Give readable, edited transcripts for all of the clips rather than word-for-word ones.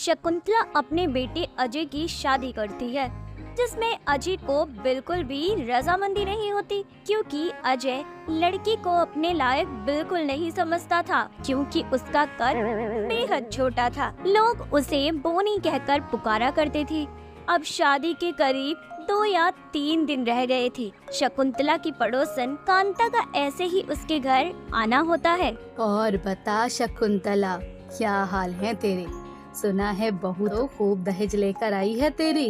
शकुंतला अपने बेटे अजय की शादी करती है, जिसमें अजय को बिल्कुल भी रजामंदी नहीं होती, क्योंकि अजय लड़की को अपने लायक बिल्कुल नहीं समझता था, क्योंकि उसका कद बेहद छोटा था। लोग उसे बोनी कहकर पुकारा करते थे। अब शादी के करीब 2 या 3 दिन रह गए थे। शकुंतला की पड़ोसन कांता का ऐसे ही उसके घर आना होता है। और बता शकुंतला, क्या हाल है तेरे? सुना है बहू तो खूब दहेज लेकर आई है तेरी।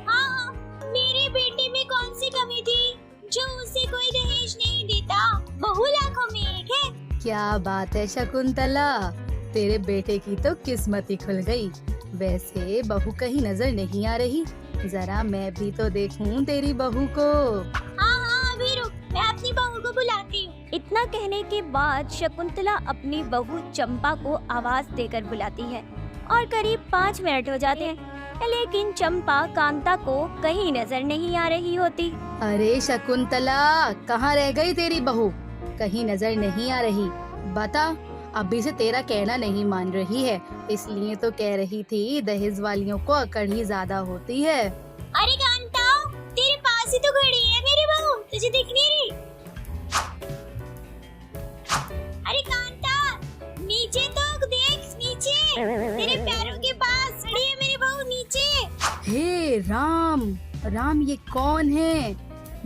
हाँ, मेरे बेटे में कौन सी कमी थी जो उसे कोई दहेज नहीं देता? बहू लाखों में एक है। क्या बात है शकुंतला, तेरे बेटे की तो किस्मत ही खुल गई। वैसे बहू कहीं नजर नहीं आ रही, जरा मैं भी तो देखूं तेरी बहू को। हाँ, अभी रुक, मैं अपनी बहू को बुलाती हूँ। इतना कहने के बाद शकुंतला अपनी बहू चंपा को आवाज देकर बुलाती है और करीब 5 मिनट हो जाते हैं, लेकिन चंपा कांता को कहीं नजर नहीं आ रही होती। अरे शकुंतला, कहाँ रह गई तेरी बहू? कहीं नजर नहीं आ रही। बता, अभी से तेरा कहना नहीं मान रही है, इसलिए तो कह रही थी दहेज वालियों को अकड़ ही ज्यादा होती है। अरे कांता, तेरे पास ही तो खड़ी है मेरी बहू, तुझे दिख नहीं रही? अरे कांता, नीचे तो देख, नीचे तेरे पैरों के पास खड़ी है मेरी बहू, नीचे। हे राम राम, ये कौन है?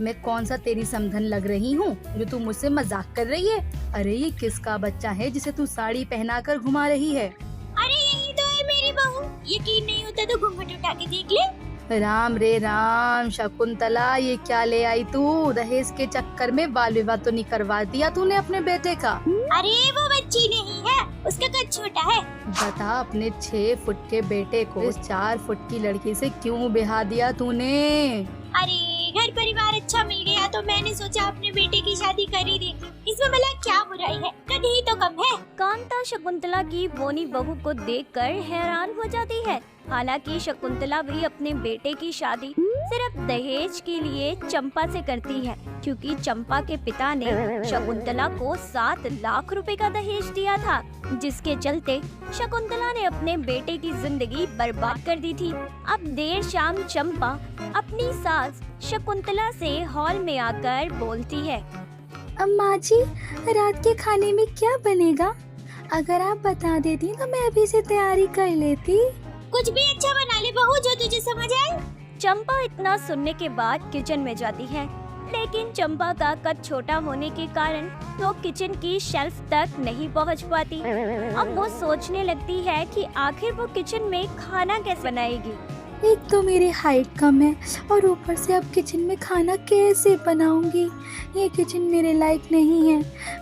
मैं कौन सा तेरी समधन लग रही हूँ जो तू मुझसे मजाक कर रही है? अरे ये किसका बच्चा है जिसे तू साड़ी पहनाकर घुमा रही है? अरे यही तो है मेरी बहू, यकीन नहीं होता तो घूंघट उठा के देख ले। राम रे राम, शकुंतला ये क्या ले आई तू? दहेज के चक्कर में बाल विवाह तो नहीं करवा दिया तूने अपने बेटे का? अरे वो बच्ची नहीं है, उसका कद छोटा है। बता, अपने 6 फुट के बेटे को इस 4 फुट की लड़की से क्यों ब्याह दिया तूने? अरे घर परिवार अच्छा मिल गया तो मैंने सोचा अपने बेटे की शादी कर ही देती। इसमें भला क्या बुराई है, कद ही तो कम है। कांता शकुंतला की बोनी बहू को देखकर हैरान हो जाती है। हालांकि शकुंतला भी अपने बेटे की शादी सिर्फ दहेज के लिए चंपा से करती है, क्योंकि चंपा के पिता ने शकुंतला को 7 लाख रुपए का दहेज दिया था, जिसके चलते शकुंतला ने अपने बेटे की जिंदगी बर्बाद कर दी थी। अब देर शाम चंपा अपनी सास शकुंतला से हॉल में आकर बोलती है, अम्मा जी, रात के खाने में क्या बनेगा? अगर आप बता देती तो मैं अभी से तैयारी कर लेती। कुछ भी अच्छा बना ले बहू, जो तुझे समझ आए। चंपा इतना सुनने के बाद किचन में जाती है, लेकिन चंपा का कद छोटा होने के कारण वो किचन की शेल्फ तक नहीं पहुंच पाती। अब वो सोचने लगती है कि आखिर वो किचन में खाना कैसे बनाएगी। एक तो मेरी हाइट कम है और ऊपर से अब किचन में खाना कैसे बनाऊंगी? ये किचन मेरे लायक नहीं है,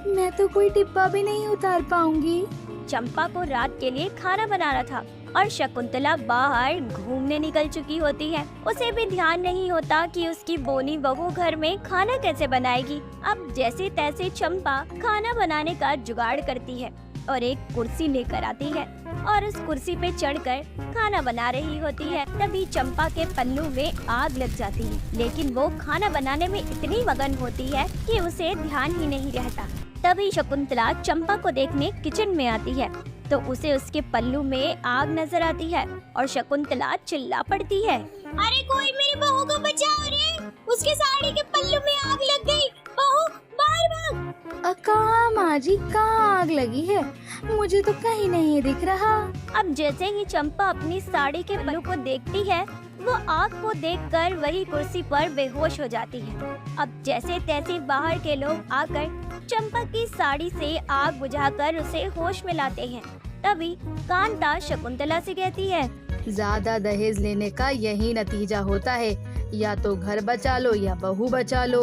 मैं तो कोई डिब्बा भी नहीं उतार पाऊंगी। चंपा को रात के लिए खाना बनाना था और शकुंतला बाहर घूमने निकल चुकी होती है। उसे भी ध्यान नहीं होता कि उसकी बोनी बहू घर में खाना कैसे बनाएगी। अब जैसे तैसे चंपा खाना बनाने का जुगाड़ करती है और एक कुर्सी लेकर आती है और उस कुर्सी पे चढ़कर खाना बना रही होती है। तभी चंपा के पल्लू में आग लग जाती है, लेकिन वो खाना बनाने में इतनी मगन होती है कि उसे ध्यान ही नहीं रहता। तभी शकुंतला चंपा को देखने किचन में आती है तो उसे उसके पल्लू में आग नजर आती है और शकुंतला चिल्ला पड़ती है, अरे कोई मेरी बहू को बचाओ रे, उसके साड़ी के पल्लू में आग लग गई। बहू बाहर भाग। कहाँ माँ जी, कहाँ आग लगी है? मुझे तो कहीं नहीं दिख रहा। अब जैसे ही चंपा अपनी साड़ी के पल्लू को देखती है, वो आग को देखकर वही कुर्सी पर बेहोश हो जाती है। अब जैसे तैसे बाहर के लोग आकर चंपा की साड़ी से आग बुझाकर उसे होश में लाते हैं। तभी कांता शकुंतला से कहती है, ज्यादा दहेज लेने का यही नतीजा होता है, या तो घर बचा लो या बहू बचा लो।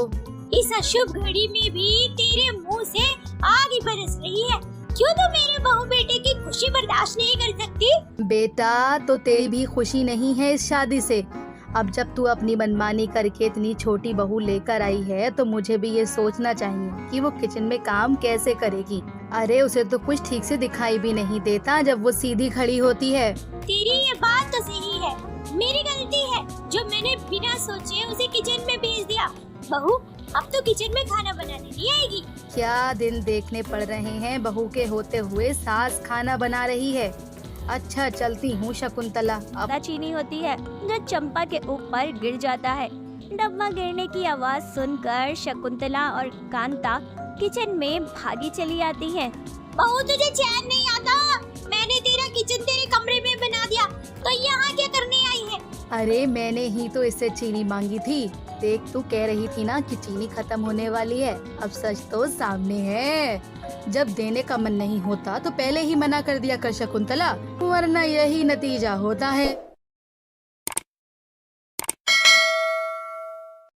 इस अशुभ घड़ी में भी तेरे मुंह से आग ही बरस रही है। क्यों तू मेरे बहू बेटे की खुशी बर्दाश्त नहीं कर सकती? बेटा, तो तेरी भी खुशी नहीं है इस शादी से। अब जब तू अपनी मनमानी करके इतनी छोटी बहू लेकर आई है तो मुझे भी ये सोचना चाहिए कि वो किचन में काम कैसे करेगी। अरे उसे तो कुछ ठीक से दिखाई भी नहीं देता जब वो सीधी खड़ी होती है। तेरी ये बात तो सही है, मेरी गलती है जो मैंने बिना सोचे उसे किचन में भेज दिया। बहू अब तो किचन में खाना बनाने नहीं आएगी। क्या दिन देखने पड़ रहे हैं, बहू के होते हुए सास खाना बना रही है। अच्छा चलती हूँ शकुंतला। अब चीनी होती है जो चंपा के ऊपर गिर जाता है। डब्बा गिरने की आवाज सुनकर शकुंतला और कांता किचन में भागी चली आती हैं। बहू तुझे चैन नहीं आता? मैंने तेरा किचन तेरे कमरे में बना दिया, तो यहाँ क्या करने आई है? अरे मैंने ही तो इससे चीनी मांगी थी। देख तू कह रही थी ना कि चीनी खत्म होने वाली है, अब सच तो सामने है। जब देने का मन नहीं होता तो पहले ही मना कर दिया कर शकुंतला, वरना यही नतीजा होता है।